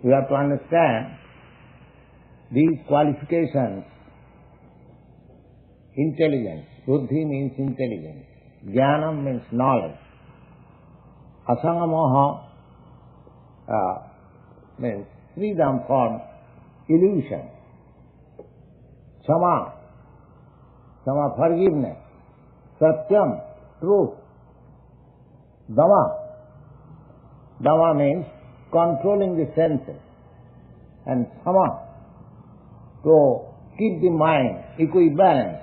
we have to understand these qualifications. Intelligence. Buddhi means intelligence. Jnanam means knowledge. Asanga means freedom from illusion. Kshama, forgiveness. Satyam, truth. Dhamma means controlling the senses. And sama, to keep the mind equibalanced.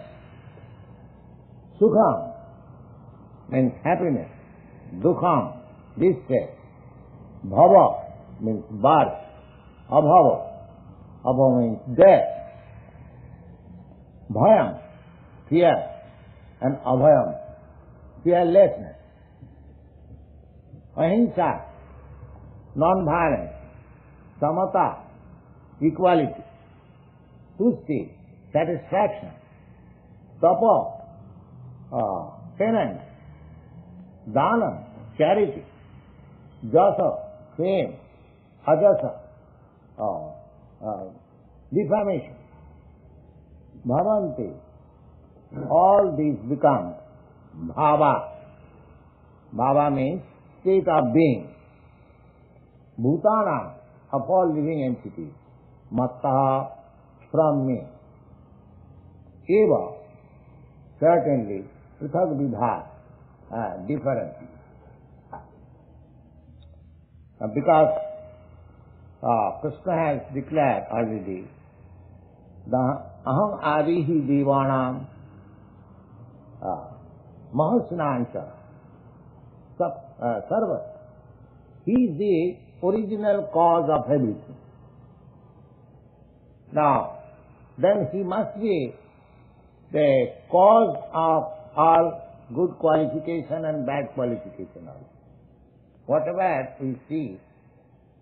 Sukham means happiness. Dukham, distress. Bhava means birth. Abhava means death. Bhayam, fear. And abhayam, fearlessness. Ahimsa, non-violence. Samata, equality. Tusti, satisfaction. Tapa, penance. Dana, charity. Jasa, fame. Ajasa, defamation. Bhavanti, all these become bhava. Bhava means state of being. Bhutana, of all living entities. Matta, from me. Eva, certainly, prithak vidha, different. Because Krishna has declared already, the aham adihi devanam mahasnancha sarva. He is the original cause of everything. Now, then he must be the cause of all good qualification and bad qualification also. Whatever we see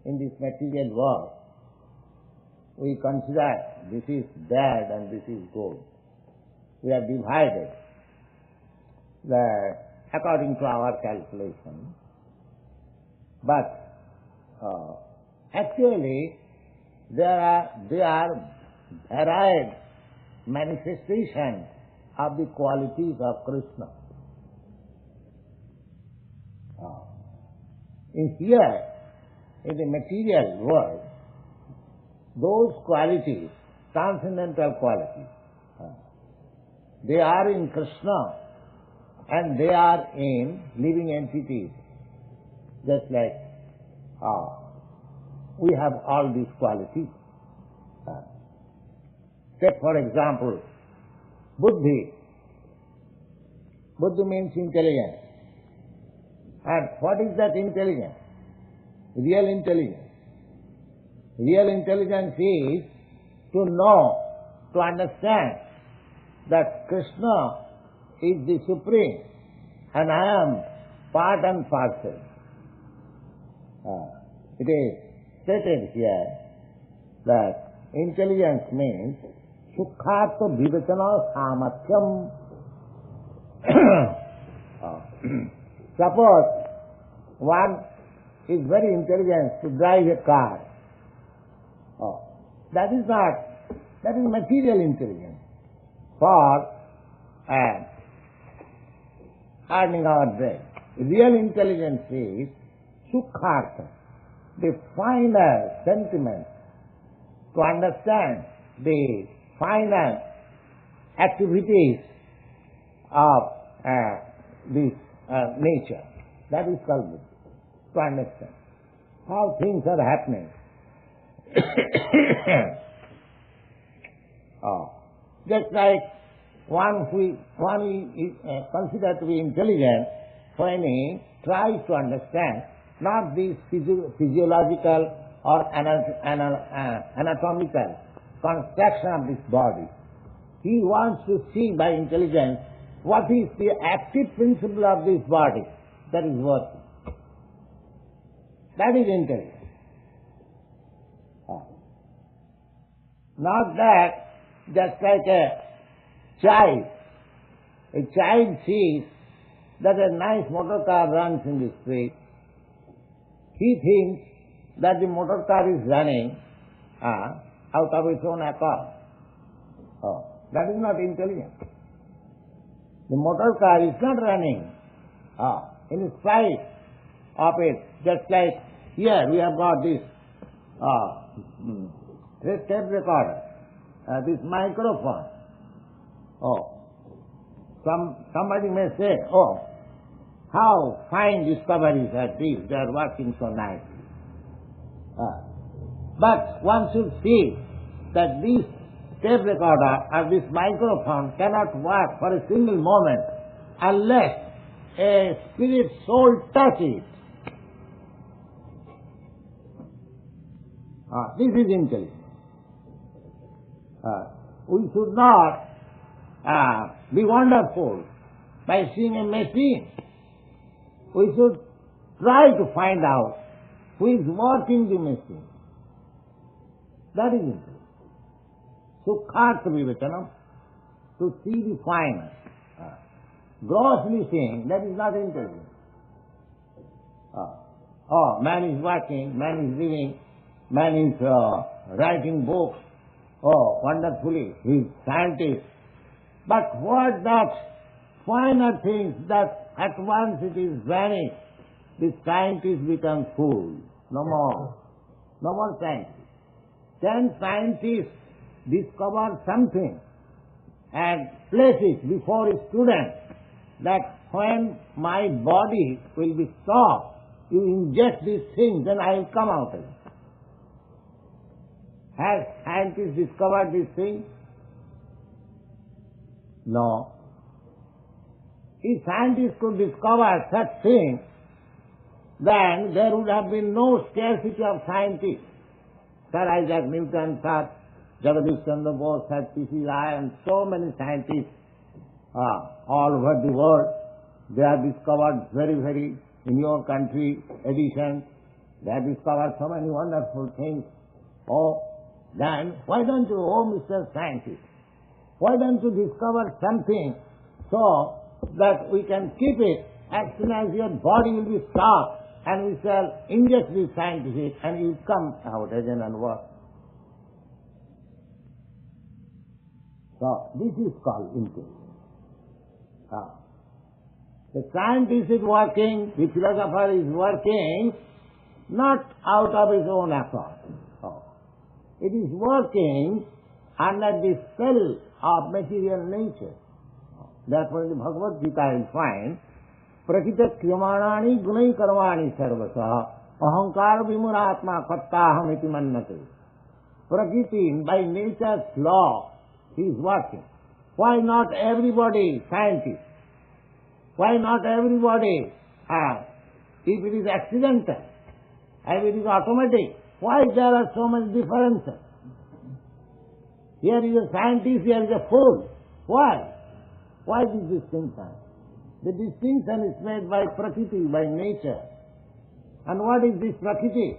in this material world, we consider this is bad and this is good. We are divided according to our calculation. But actually, they are varied manifestations of the qualities of Krishna. In here, in the material world, those qualities, transcendental qualities, they are in Krishna and they are in living entities. Just like we have all these qualities. Take for example, buddhi. Buddhi means intelligence. And what is that intelligence? Real intelligence. Real intelligence is to know, to understand that Krishna is the Supreme and I am part and parcel. It is stated here that intelligence means sukhartha vivacana samathyam. Suppose one is very intelligent to drive a car. That is material intelligence for earning our bread. Real intelligence is sukhartha, the finer sentiments, to understand the finer activities of this nature. That is called buddhi. To understand how things are happening. Just like one is considered to be intelligent when he tries to understand not the physiological or anatomical construction of this body. He wants to see by intelligence what is the active principle of this body that is working. That is intelligence. Not that just like a child sees that a nice motor car runs in the street. He thinks that the motor car is running out of its own accord. That is not intelligence. The motor car is not running in spite of it. Just like here we have got this tape recorder, this microphone. Somebody may say, how fine discoveries are these, they are working so nicely. But one should see that this tape recorder or this microphone cannot work for a single moment unless a spirit soul touch it. This is intelligence. We should not be wonderful by seeing a machine. We should try to find out who is working the machine. That is intelligence. Sukhartha-vivatanam, to see the fine. Grossly seeing, that is not intelligence. Man is working, man is living, man is writing books. Wonderfully, he is scientist. But what that finer things that at once it is vanished, the scientist becomes fool. No more. No more scientists. 10 scientists discover something and place it before a student that when my body will be soft, you inject these things, then I will come out of it. Has scientists discovered these things? No. If scientists could discover such things, then there would have been no scarcity of scientists. Sir Isaac Newton, Sir Jagadish Chandra Bose, Sir P.C. Rai, and so many scientists all over the world, they have discovered very, in your country, editions, they have discovered so many wonderful things. Then why don't you, Mr. Scientist, why don't you discover something so that we can keep it as soon as your body will be soft, and we shall inject this scientific and you come out again and work. So this is called intelligence. The scientist is working, the philosopher is working not out of his own accord. It is working under the spell of material nature. Therefore in the Bhagavad-gītā you find prakita kriyamānāni gunai karvāni sarvasa ahankara vimuratma kattaham iti mannate. Prakriti, by nature's law, he is working. Why not everybody scientist? Why not everybody? If it is accidental, if it is automatic, why there are so many differences? Here is a scientist, here is a fool. Why? Why this distinction? The distinction is made by Prakriti, by nature. And what is this Prakriti?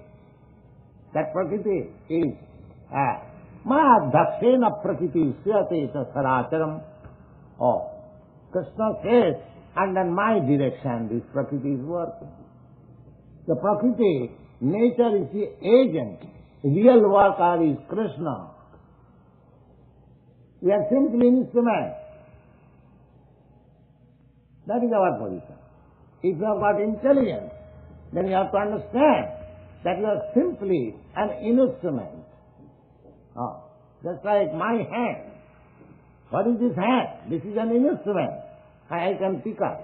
That Prakriti is Mahadhakshena Prakriti Sriyate Saracharam. Krishna says, under my direction this Prakriti is working. The Prakriti, nature is the agent. Real worker is Krishna. We are simply instruments. That is our position. If you have got intelligence, then you have to understand that you are simply an instrument. Just like my hand. What is this hand? This is an instrument. I can pick up.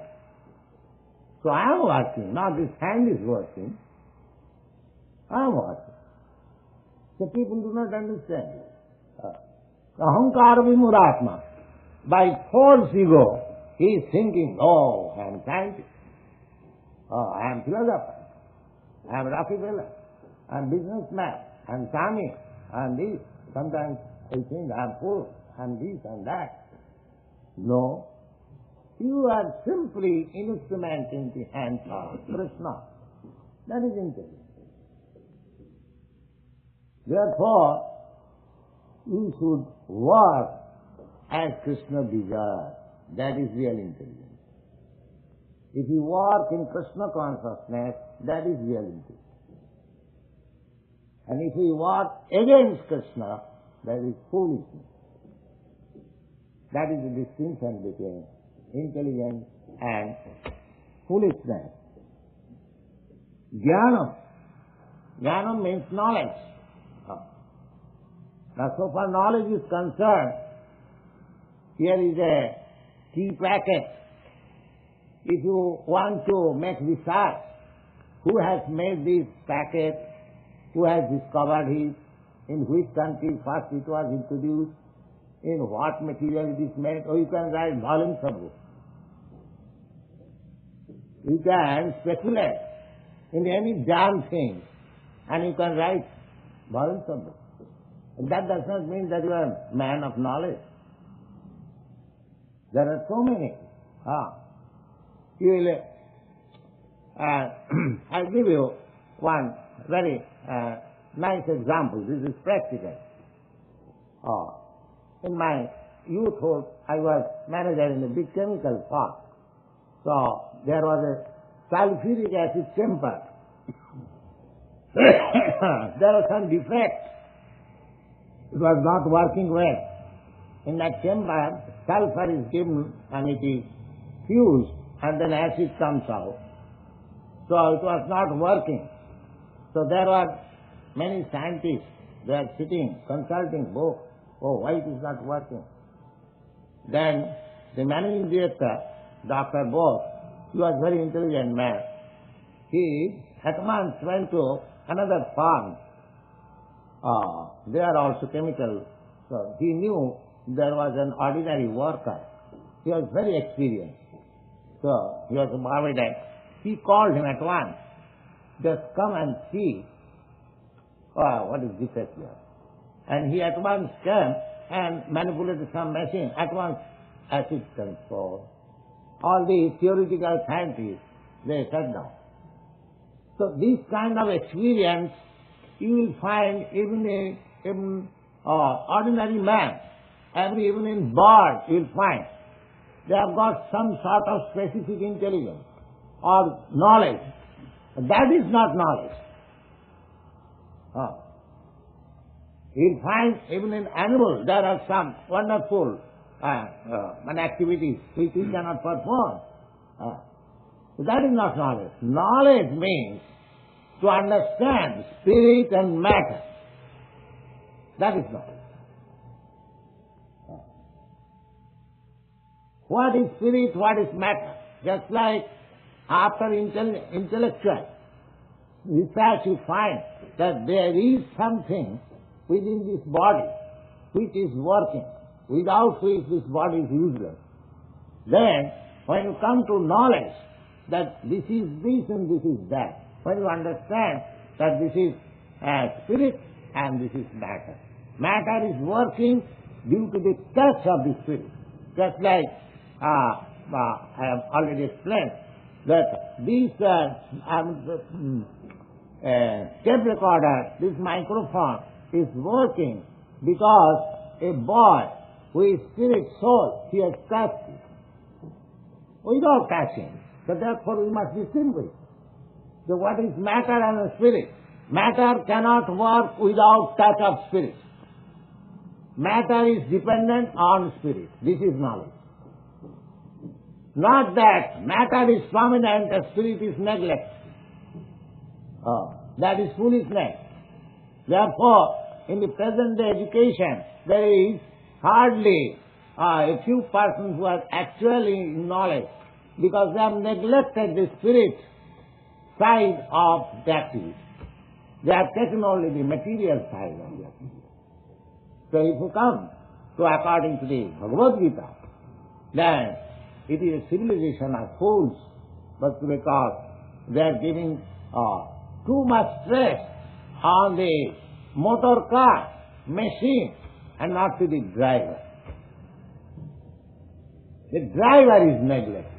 So I am working, not this hand is working. I am working. So people do not understand. Ahankara vimuratma. By false ego, he is thinking, I am scientist. I am philosopher. I am Rockefeller. I am businessman. I am Swami. I am this. Sometimes I think I am poor. I am this and that. No. You are simply instrument in the hands of Krishna. That is intelligence. Therefore, you should work as Krishna desires. That is real intelligence. If you work in Krishna consciousness, that is real intelligence. And if we work against Krishna, that is foolishness. That is the distinction between intelligence and foolishness. Jnanam. Jnanam means knowledge. Now, so far knowledge is concerned, here is a key packet. If you want to make research, who has made this packet, who has discovered it, in which country first it was introduced, in what material it is made, or you can write volumes of books. You can speculate in any damn thing, and you can write volumes of books. And that does not mean that you are a man of knowledge. There are so many. You will, I'll give you one very nice example. This is practical. In my youthhood, I was manager in a big chemical park. So there was a sulfuric acid chamber. There was some defect. It was not working well. In that chamber, sulfur is given and it is fused and then acid comes out. So it was not working. So there were many scientists, they are sitting, consulting books. Oh, why it is not working? Then the managing director, Dr. Bose, he was a very intelligent man. He at once went to another farm. They are also chemical. So he knew there was an ordinary worker. He was very experienced. So he was a Bhagavadan. He called him at once. Just come and see what is defect here. And he at once came and manipulated some machine. At once acid control. All the theoretical scientists, they shut down. So this kind of experience you will find even in ordinary man, even in bird you will find. They have got some sort of specific intelligence or knowledge. That is not knowledge. You will find even in animals there are some wonderful activities which we cannot perform. So that is not knowledge. Knowledge means to understand spirit and matter. That is knowledge. What is spirit, what is matter? Just like after intellectual research you find that there is something within this body which is working, without which this body is useless. Then when you come to knowledge that this is this and this is that, when you understand that this is spirit and this is matter. Matter is working due to the touch of the spirit. Just like I have already explained that this tape recorder, this microphone is working because a boy who is spirit soul, he has touched it. Without touching. So therefore we must distinguish. So what is matter and spirit? Matter cannot work without touch of spirit. Matter is dependent on spirit. This is knowledge. Not that matter is prominent and spirit is neglected. That is foolishness. Therefore, in the present day education, there is hardly a few persons who are actually in knowledge because they have neglected the spirit side of the activity. They have taken only the material side of the activity. So if you come to according to the Bhagavad-gītā, then it is a civilization of fools, but because they are giving too much stress on the motor car, machine, and not to the driver. The driver is neglected.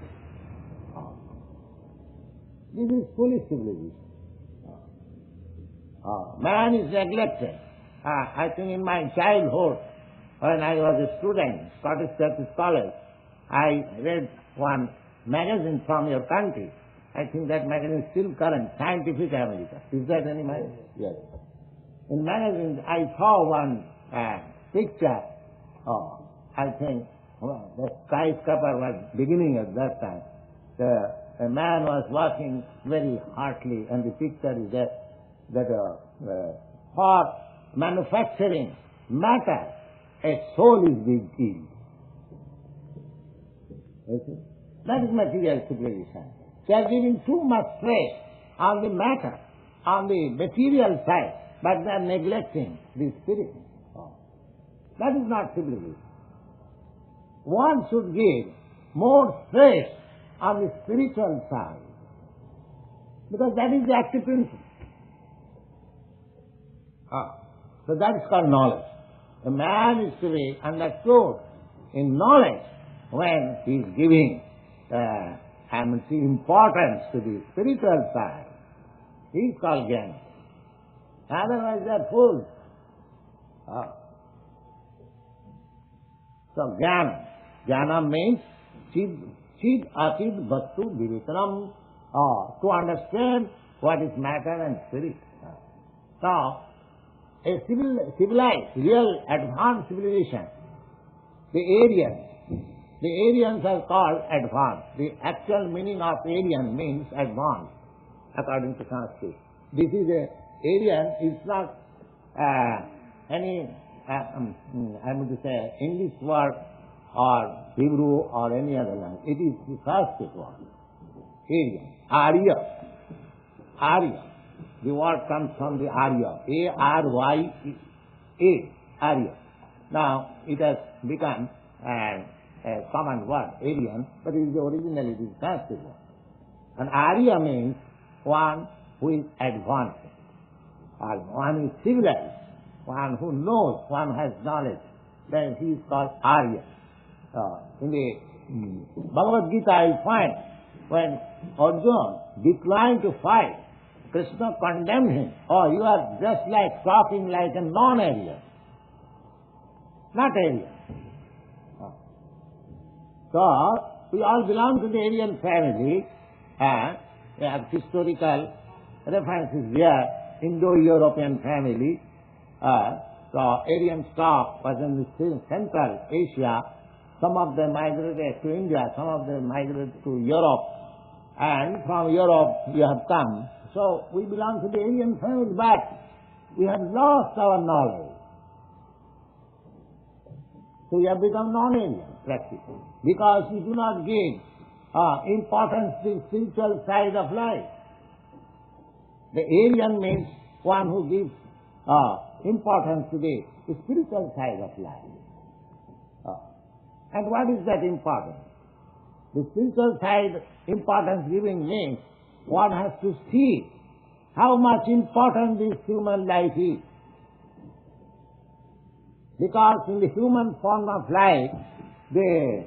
This is foolish civilization. Man is neglected. I think in my childhood, when I was a student, Scottish Church College, I read one magazine from your country. I think that magazine is still current, Scientific America. Is that any magazine? Yes. In magazines, I saw one picture. I think the skyscraper was beginning at that time. A man was working very heartily, and the picture is that for manufacturing matter, a soul is being killed. Okay? That is material civilization. They are giving too much stress on the matter, on the material side, but they are neglecting the spirit. That is not civilization. One should give more stress on the spiritual side, because that is the active principle. So that is called knowledge. A man is to be understood in knowledge when he is giving importance to the spiritual side. He is called Jnana. Otherwise they are fools. So Jnana. Jnana means Chid Achid Vastu Vivekanam, to understand what is matter and spirit. So, a civilized, real advanced civilization, the Aryans are called advanced. The actual meaning of Aryan means advanced, according to Sanskrit. This is Aryan is not any, I mean to say, English word or Hebrew or any other language. It is the Sanskrit word. Aryan. Arya. The word comes from the Arya. A-R-Y-A. Arya. Now, it has become a common word, Aryan, but it is originally it is Sanskrit word. And Arya means one who is advanced, or one who is civilized, one who knows, one who has knowledge. Then he is called Arya. In the Bhagavad-gītā, you find when Arjuna declined to fight, Krishna condemned him. Oh, you are just like talking like a non-Aryan, not Aryan. So, we all belong to the Aryan family, and we have historical references here, Indo-European family. So, Aryan stock was in the Central Asia. Some of them migrated to India, some of them migrated to Europe, and from Europe we have come. So, we belong to the Aryan family, but we have lost our knowledge. So, we have become non-Aryan, practically, because we do not give importance to the spiritual side of life. The Aryan means one who gives importance to the spiritual side of life. And what is that importance? The spiritual side importance giving means one has to see how much important this human life is. Because in the human form of life, the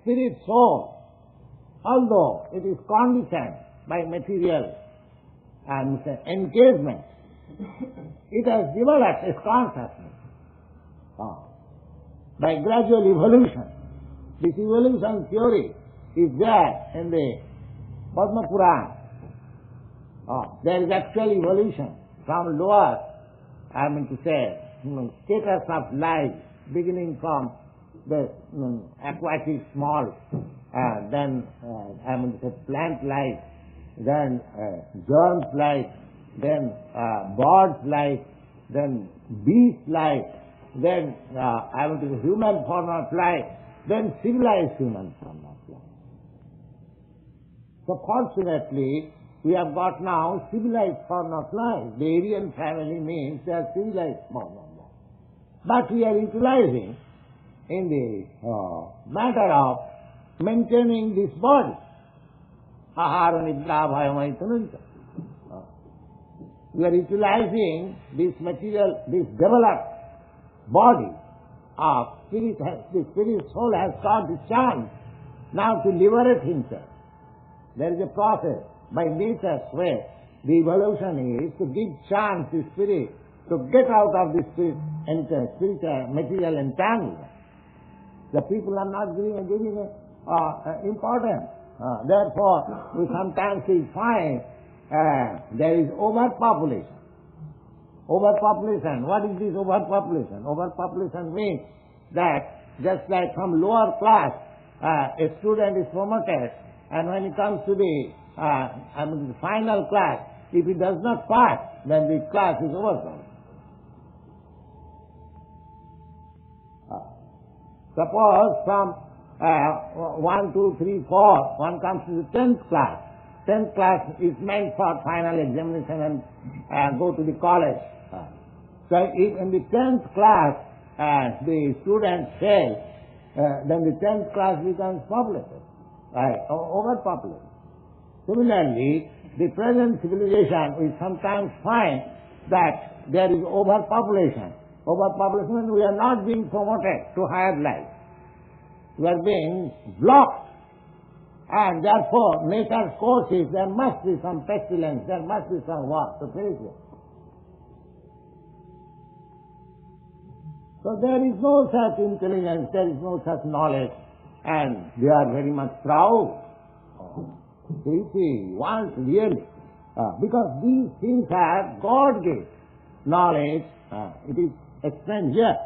spirit soul, although it is conditioned by material and engagement, it has developed its consciousness by gradual evolution. This evolution theory is there in the Padma Purana. There is actual evolution from lower, status of life, beginning from the aquatic small, then plant life, then germs life, then birds life, then beast life, then human form of life, then civilized human form of life. So fortunately, we have got now civilized form of life. The Aryan family means they are civilized form of life. But we are utilizing in the matter of maintaining this body. Ahara nidra bhayamaitananta. We are utilizing this material, this developed body of spirit. The spirit soul has got the chance now to liberate himself. There is a process by nature's way. The evolution is to give chance to spirit to get out of this spiritual material entanglement. The people are not giving importance. Therefore, we sometimes find there is overpopulation. Overpopulation. What is this overpopulation? Overpopulation means that just like from lower class, a student is promoted, and when he comes to the final class, if he does not pass, then the class is overcrowded. Suppose from 1, 2, 3, 4, one comes to the 10th class. 10th class is meant for final examination and go to the college. So if in the 10th class the student fails, then the 10th class becomes populated, right? Overpopulated. Similarly, the present civilization, we sometimes find that there is overpopulation. Overpopulation, we are not being promoted to higher life. We are being blocked. And therefore, nature's course is there must be some pestilence, there must be some war to finish it. So there is no such intelligence, there is no such knowledge, and they are very much proud. If we want really, because these things are God-given knowledge, it is explained here,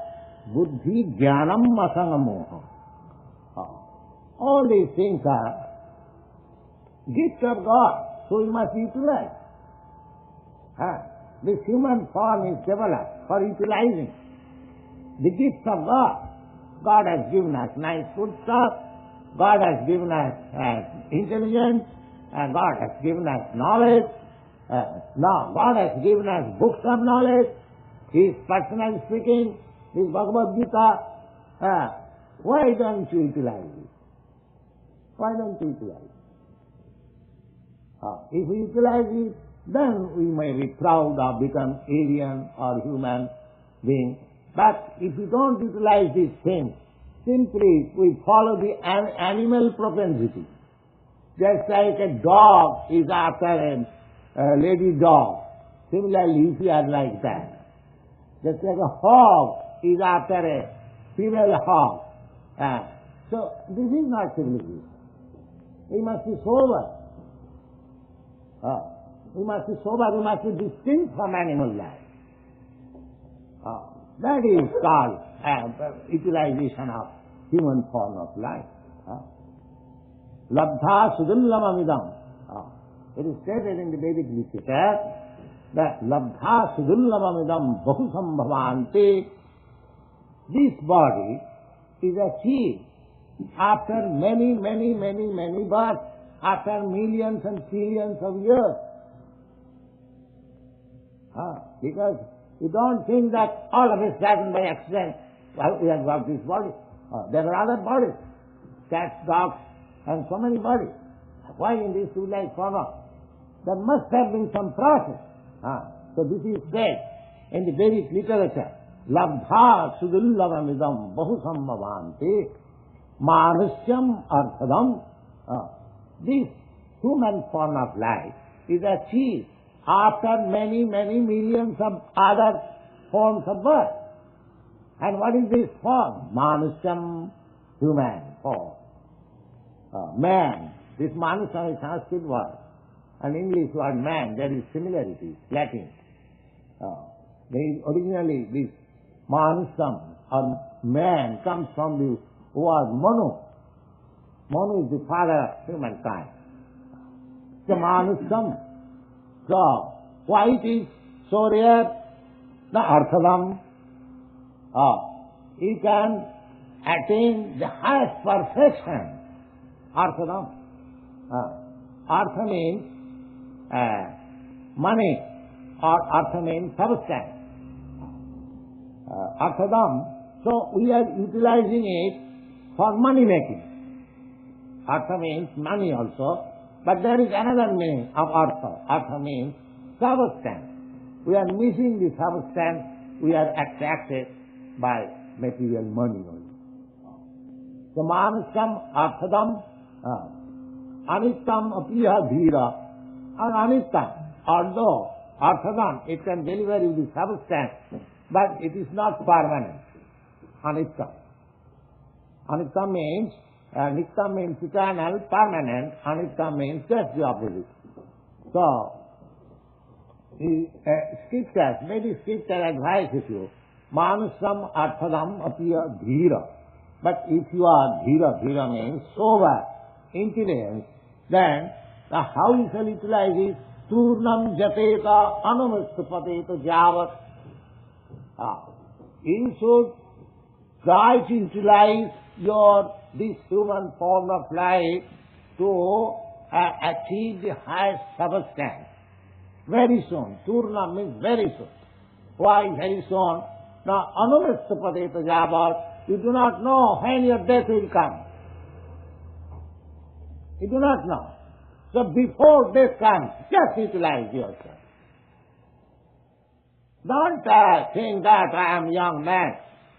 buddhi jnanam asangamoha. All these things are gifts of God, so we must utilize. This human form is developed for utilizing the gifts of God. God has given us nice food stuff, God has given us intelligence, and God has given us knowledge. Now, God has given us books of knowledge, His personal speaking, His Bhagavad-gītā. Why don't you utilize it? Why don't you utilize it? If we utilize it, then we may be proud of become Aryan or human being. But if we don't utilize these things, simply we follow the animal propensity. Just like a dog is after a lady dog, similarly if we are like that. Just like a hog is after a female hog. So this is not civilization. We must be sober. We must be sober, we must be distinct from animal life. That is called utilization of human form of life. Labdha sudullamamidam. It is stated in the Vedic literature that labdha sudullamamidam bahusambhavanti. This body is achieved after many births, after millions and trillions of years. Because you don't think that all of it happened by accident. Well, we have got this body. There are other bodies, cats, dogs, and so many bodies. Why in this civilized form? There must have been some process. So this is said in the Vedic literature. Labdha sudullavamidam bahusambhavanti manusyam arthadam. This human form of life is achieved after many millions of other forms of birth. And what is this form? Manusyam, human form. Man. This Manusyam is Sanskrit word. And English word man, there is similarity, Latin. Originally this Manusyam or man comes from the word Manu. Manu is the father of humankind. The Manusyam. So, why it is so rare? The Arthadam. He can attain the highest perfection. Arthadam. Artha means money, or artha means substance. Arthadam. So, we are utilizing it for money making. Artha means money also, but there is another meaning of artha. Artha means substance. We are missing the substance, we are attracted by material money only. So manusyam arthadam anittam apiya dhira. And anittam, although arthadam, it can deliver you the substance, but it is not permanent. Anittam. Anittam means Nitya means eternal, permanent. Anitya means just the opposite. So, The scriptures, many scripture advises you, manusam arthadam apiya dhira. But if you are dhira means sober, intelligence, then how you shall utilize it? Turnam jateta anumistupateta javat. You should try to utilize this human form of life to achieve the highest substance. Very soon. Turna means very soon. Why very soon? Now, anumistupateta javat, you do not know when your death will come. You do not know. So before death comes, just utilize yourself. Don't think that I am a young man.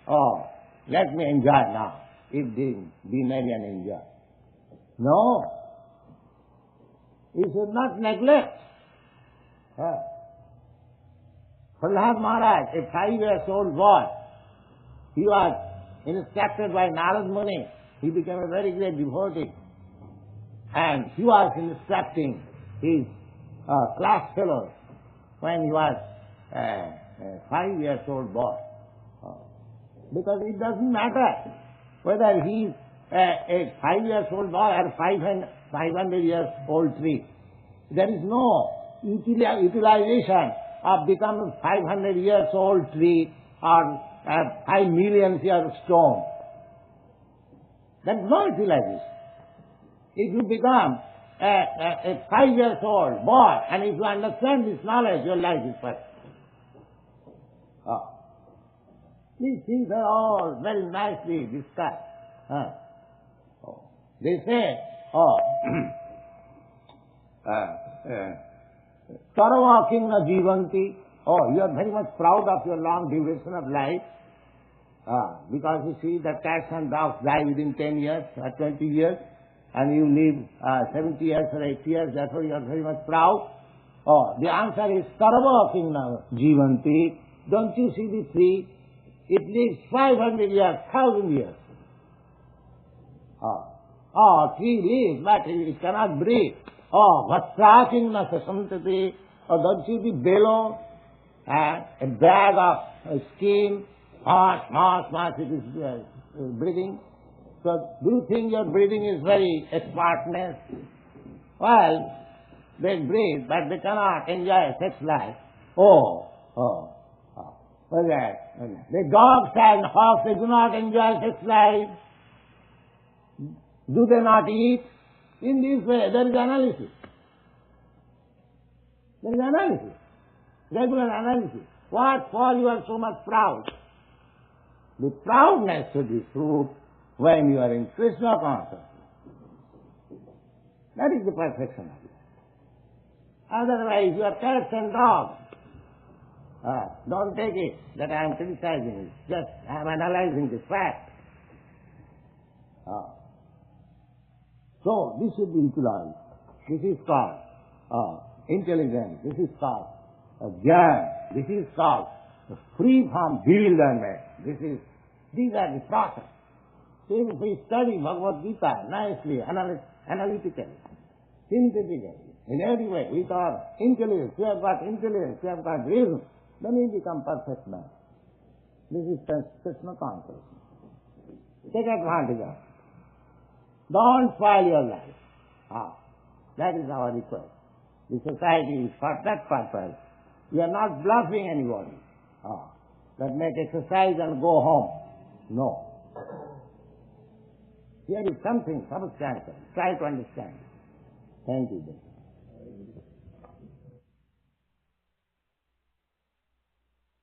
Oh, let me enjoy now. If be merry and enjoy. No. You should not neglect. Prahlad Maharaj, a 5-year-old boy, he was instructed by Narad Muni. He became a very great devotee. And he was instructing his class fellows when he was a 5-year-old boy. Because it doesn't matter whether he is a 5-year-old boy or 500-year-old tree. There is no utilization of becoming 500-year-old tree or 5 million year stone. There is no utilization. If you become a 5-year-old boy and if you understand this knowledge, your life is perfect. These things are all very nicely discussed. They say, Sarva kinna jivanti. You are very much proud of your long duration of life. Because you see that cats and dogs die within 10 years or 20 years. And you live 70 years or 80 years, therefore you are very much proud. The answer is Sarva kinna jivanti. Don't you see the tree? It lives 500 years, 1,000 years. Tree lives, but it cannot breathe. Vatra kinna sasantati. Don't you see the bellow? A bag of skin, mass, it is breathing. So, do you think your breathing is very smartness? Well, they breathe, but they cannot enjoy sex life. The dogs and hogs, they do not enjoy sex life. Do they not eat? In this way, there is analysis. There is analysis. Regular analysis. What for you are so much proud? The proudness should be proved when you are in Krishna consciousness. That is the perfection of it. Otherwise, you are cats and dogs. Don't take it that I am criticizing it. Just I am analyzing the fact. So, this should be utilized. This is called intelligence. This is called jnana. This is called free from bewilderment. These are the process. If we study Bhagavad Gita nicely, analytically, synthetically, in every way, with our intelligence, we have got intelligence, we have got reason, then we become perfect man. This is Krishna consciousness. Take advantage of it. Don't spoil your life. That is our request. The society is for that purpose. We are not bluffing anybody. That make exercise and go home. No. Here is something substantial. Try to understand. Thank you.